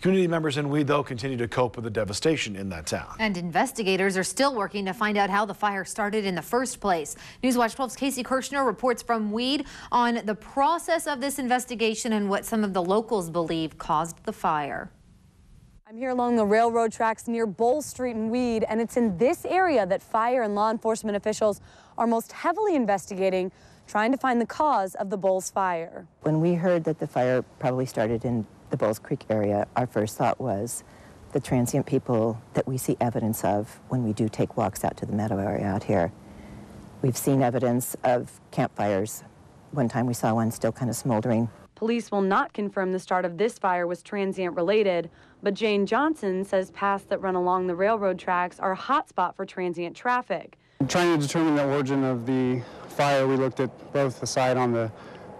Community members in Weed, though, continue to cope with the devastation in that town. And investigators are still working to find out how the fire started in the first place. Newswatch 12's Casey Kirshner reports from Weed on the process of this investigation and what some of the locals believe caused the fire. I'm here along the railroad tracks near Boles Street in Weed, and it's in this area that fire and law enforcement officials are most heavily investigating, trying to find the cause of the Boles fire. When we heard that the fire probably started in the Boles Creek area, our first thought was the transient people that we see evidence of when we do take walks out to the meadow area out here. We've seen evidence of campfires. One time we saw one still kind of smoldering. Police will not confirm the start of this fire was transient related, but Jane Johnson says paths that run along the railroad tracks are a hot spot for transient traffic. Trying to determine the origin of the fire, we looked at both the side on the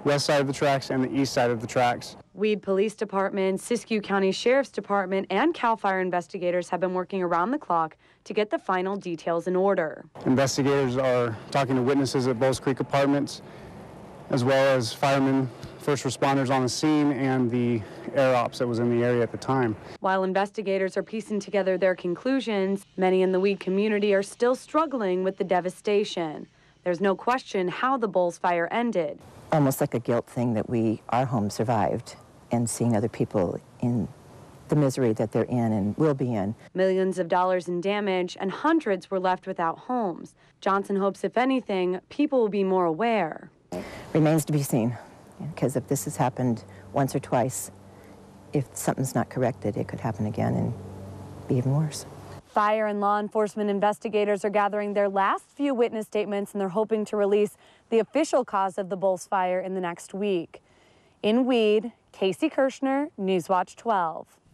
west side of the tracks and the east side of the tracks. Weed Police Department, Siskiyou County Sheriff's Department, and CAL FIRE investigators have been working around the clock to get the final details in order. Investigators are talking to witnesses at Boles Creek Apartments, as well as firemen, first responders on the scene, and the air ops that was in the area at the time. While investigators are piecing together their conclusions, many in the Weed community are still struggling with the devastation. There's no question how the Boles fire ended. Almost like a guilt thing that our home survived, and seeing other people in the misery that they're in and will be in. Millions of dollars in damage, and hundreds were left without homes. Johnson hopes, if anything, people will be more aware. Remains to be seen, because if this has happened once or twice, if something's not corrected, it could happen again and be even worse. Fire and law enforcement investigators are gathering their last few witness statements, and they're hoping to release the official cause of the Boles fire in the next week. In Weed, Casey Kirshner, Newswatch 12.